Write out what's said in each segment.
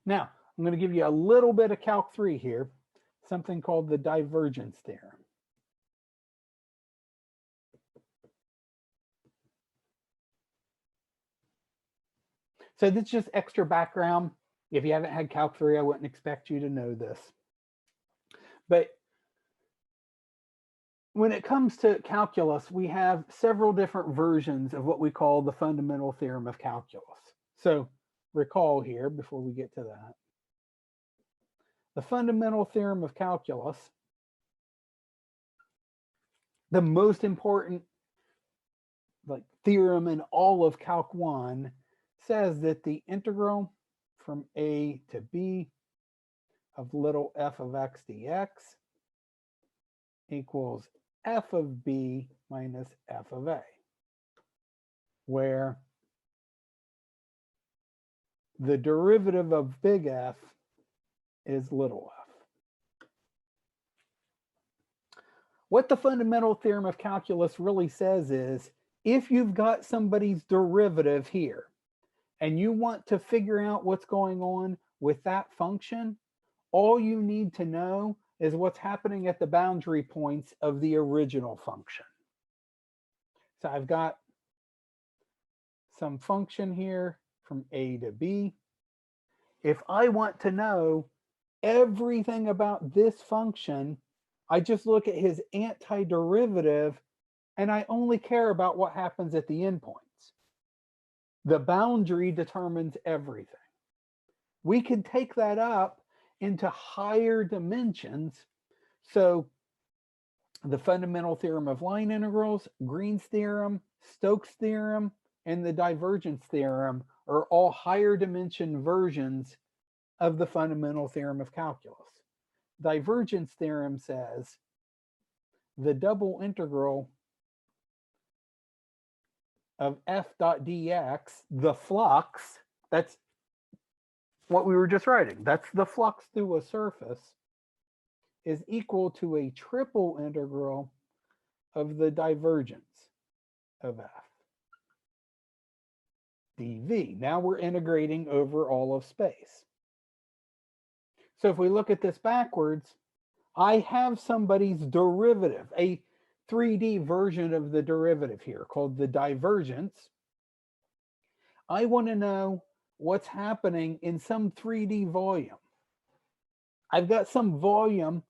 Now, I'm going to give you a little bit of Calc 3 here, something called the divergence theorem. So this is just extra background. If you haven't had Calc 3, I wouldn't expect you to know this. But when it comes to calculus, we have several different versions of what we call the fundamental theorem of calculus. So recall here, before we get to that, the fundamental theorem of calculus, the most important theorem in all of Calc 1, says that the integral from a to b of little f of x dx equals f of b minus f of a, where the derivative of big F is little f. What the fundamental theorem of calculus really says is, if you've got somebody's derivative here, and you want to figure out what's going on with that function, all you need to know is what's happening at the boundary points of the original function. So I've got some function here from a to b. If I want to know everything about this function, I just look at his antiderivative and I only care about what happens at the endpoints. The boundary determines everything. We can take that up into higher dimensions. So the fundamental theorem of line integrals, Green's theorem, Stokes' theorem, and the divergence theorem are all higher dimension versions of the fundamental theorem of calculus. Divergence theorem says the double integral of f dot dx, the flux, that's what we were just writing, that's the flux through a surface, is equal to a triple integral of the divergence of f dv. Now we're integrating over all of space. So if we look at this backwards, I have somebody's derivative, a 3D version of the derivative here called the divergence. I want to know what's happening in some 3D volume. I've got some volume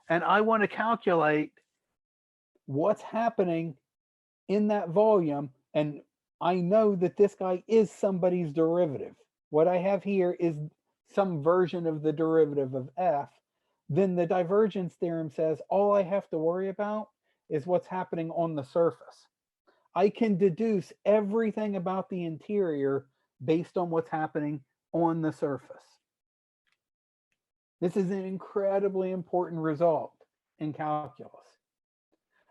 and I want to calculate what's happening in that volume, and I know that this guy is somebody's derivative. What I have here is some version of the derivative of f. Then the divergence theorem says all I have to worry about is what's happening on the surface. I can deduce everything about the interior based on what's happening on the surface. This is an incredibly important result in calculus.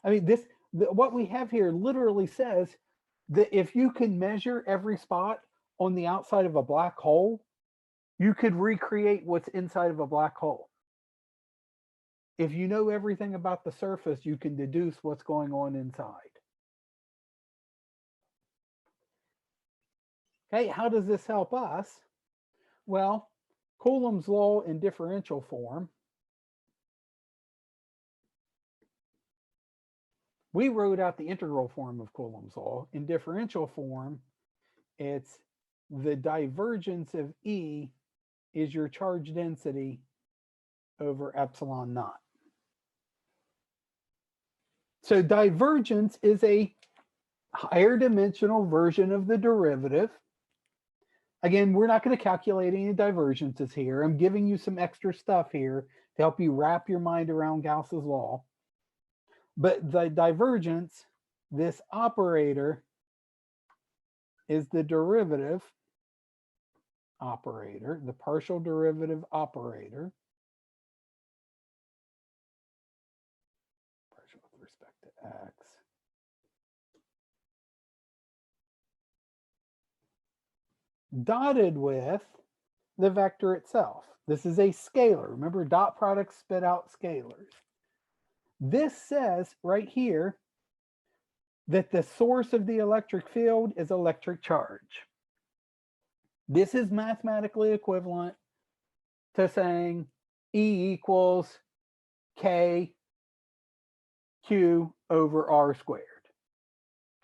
I mean, what we have here literally says that if you can measure every spot on the outside of a black hole, you could recreate what's inside of a black hole. If you know everything about the surface, you can deduce what's going on inside. Okay, how does this help us? Well, Coulomb's law in differential form. We wrote out the integral form of Coulomb's law. In differential form, it's the divergence of E is your charge density over epsilon naught. So divergence is a higher dimensional version of the derivative. Again, we're not going to calculate any divergences here. I'm giving you some extra stuff here to help you wrap your mind around Gauss's law. But the divergence, this operator, is the derivative operator, the partial derivative operator, partial with respect to x, dotted with the vector itself. This is a scalar. Remember, dot products spit out scalars. This says right here that the source of the electric field is electric charge. This is mathematically equivalent to saying E equals K Q over R squared.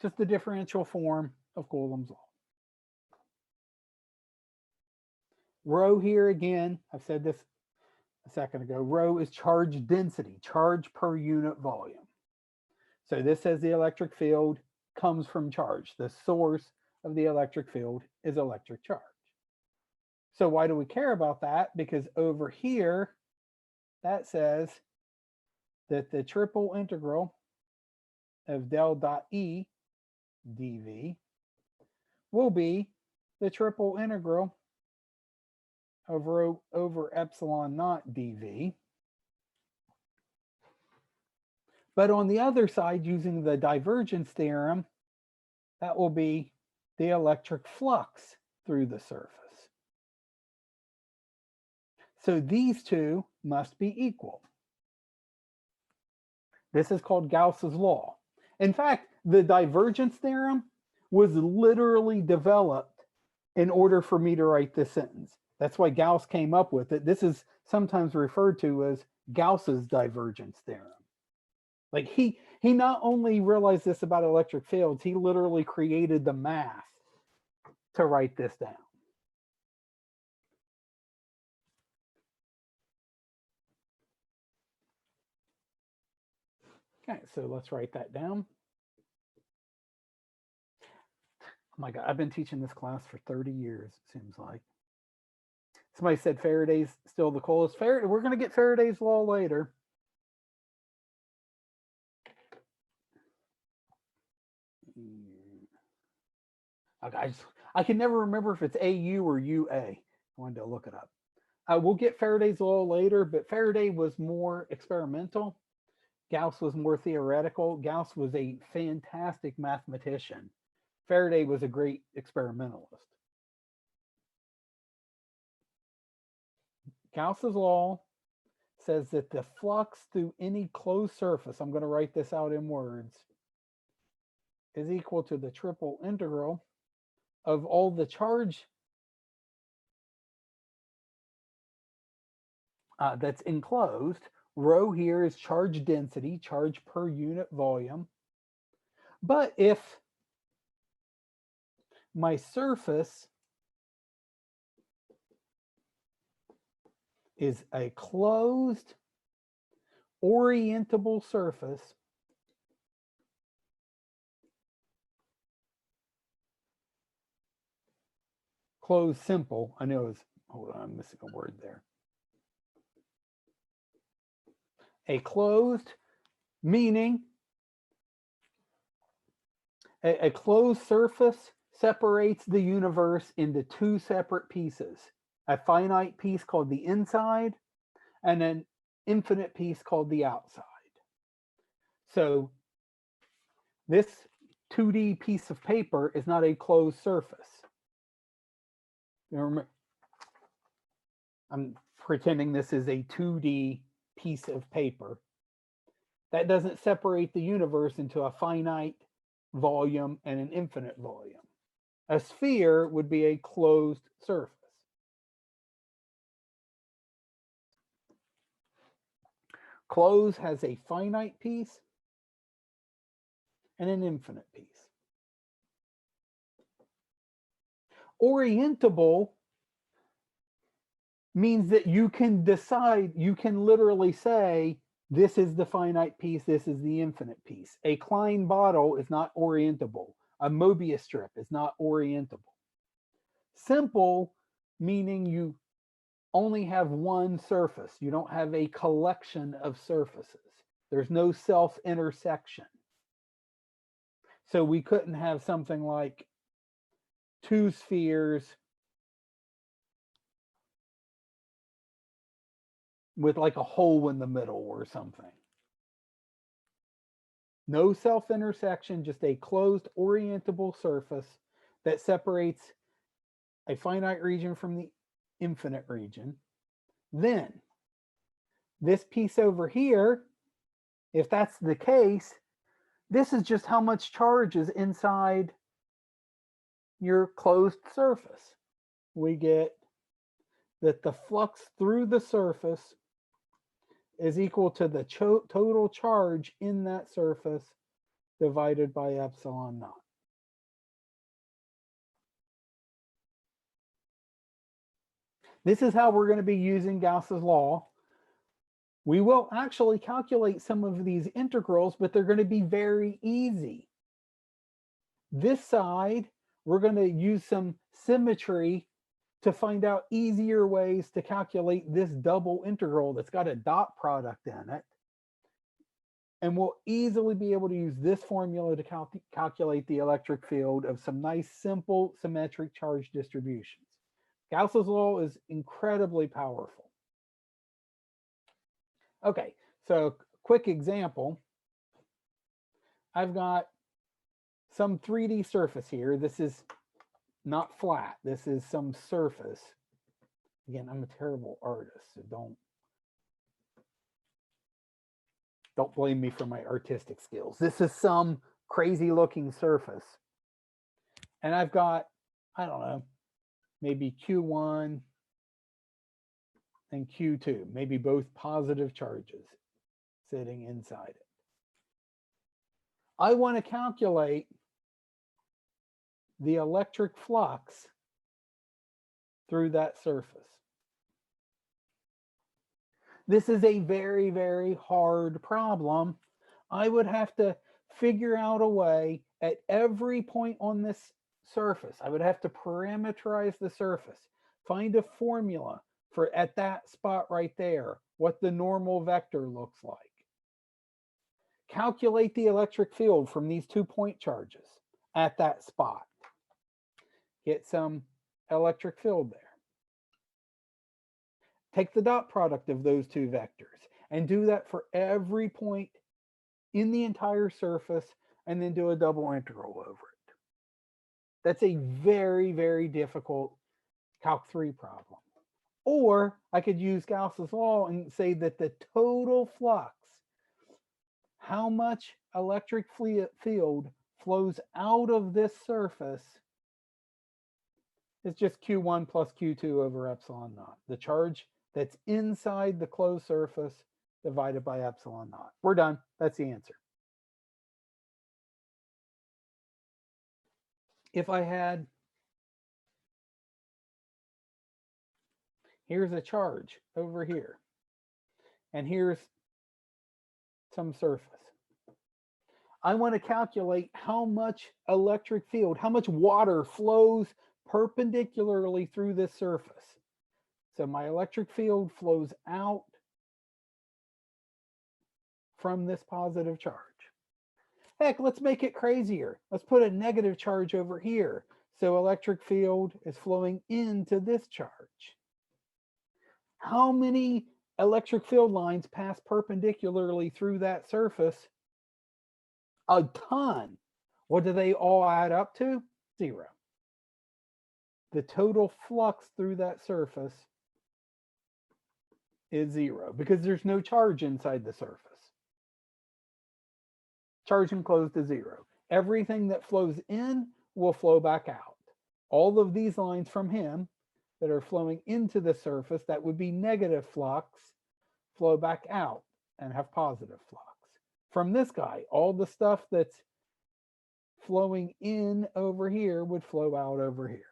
Just the differential form of Coulomb's law. Rho here again, I've said this a second ago, rho is charge density, charge per unit volume. So this says the electric field comes from charge. The source of the electric field is electric charge. So why do we care about that? Because over here, that says that the triple integral of del dot E dV will be the triple integral of rho over epsilon naught dV. But on the other side, using the divergence theorem, that will be the electric flux through the surface. So these two must be equal. This is called Gauss's law. In fact, the divergence theorem was literally developed in order for me to write this sentence. That's why Gauss came up with it. This is sometimes referred to as Gauss's divergence theorem. Like he not only realized this about electric fields, he literally created the math to write this down. Okay, so let's write that down. Oh my God, I've been teaching this class for 30 years, it seems like. Somebody said Faraday's still the coolest. We're going to get Faraday's law later. Okay, I can never remember if it's AU or UA. I wanted to look it up. We'll get Faraday's law later, but Faraday was more experimental. Gauss was more theoretical. Gauss was a fantastic mathematician. Faraday was a great experimentalist. Gauss's law says that the flux through any closed surface, I'm going to write this out in words, is equal to the triple integral of all the charge that's enclosed. Rho here is charge density, charge per unit volume. But if my surface is a closed, orientable surface, closed simple, I know it's, hold on, I'm missing a word there. A closed, meaning a closed surface separates the universe into two separate pieces. A finite piece called the inside and an infinite piece called the outside. So this 2D piece of paper is not a closed surface. I'm pretending this is a 2D piece of paper. That doesn't separate the universe into a finite volume and an infinite volume. A sphere would be a closed surface. Closed has a finite piece and an infinite piece. Orientable means that you can decide, you can literally say, this is the finite piece, this is the infinite piece. A Klein bottle is not orientable. A Mobius strip is not orientable. Simple, meaning you only have one surface. You don't have a collection of surfaces. There's no self-intersection. So we couldn't have something like two spheres with like a hole in the middle or something. No self-intersection, just a closed orientable surface that separates a finite region from the infinite region. Then this piece over here, if that's the case, this is just how much charge is inside your closed surface. We get that the flux through the surface is equal to the total charge in that surface divided by epsilon naught. This is how we're going to be using Gauss's law. We will actually calculate some of these integrals, but they're going to be very easy. This side, we're going to use some symmetry to find out easier ways to calculate this double integral that's got a dot product in it. And we'll easily be able to use this formula to calculate the electric field of some nice, simple, symmetric charge distributions. Gauss's law is incredibly powerful. Okay, so quick example. I've got some 3D surface here. This is not flat. This is some surface. Again, I'm a terrible artist, so don't blame me for my artistic skills. This is some crazy looking surface. And I've got, I don't know, maybe Q1 and Q2, maybe both positive charges sitting inside it. I want to calculate the electric flux through that surface. This is a very, very hard problem. I would have to figure out a way at every point on this surface. I would have to parameterize the surface, find a formula for at that spot right there, what the normal vector looks like. Calculate the electric field from these 2 point charges at that spot. Get some electric field there. Take the dot product of those two vectors and do that for every point in the entire surface, and then do a double integral over it. That's a very, very difficult Calc 3 problem. Or I could use Gauss's law and say that the total flux, how much electric field flows out of this surface, is just Q1 plus Q2 over epsilon naught. The charge that's inside the closed surface divided by epsilon naught. We're done. That's the answer. If I had, here's a charge over here, and here's some surface. I want to calculate how much electric field, how much water flows perpendicularly through this surface. So my electric field flows out from this positive charge. Heck, let's make it crazier. Let's put a negative charge over here. So electric field is flowing into this charge. How many electric field lines pass perpendicularly through that surface? A ton. What do they all add up to? 0. The total flux through that surface is 0 because there's no charge inside the surface. Charge enclosed is 0. Everything that flows in will flow back out. All of these lines from him that are flowing into the surface, that would be negative flux, flow back out and have positive flux. From this guy, all the stuff that's flowing in over here would flow out over here.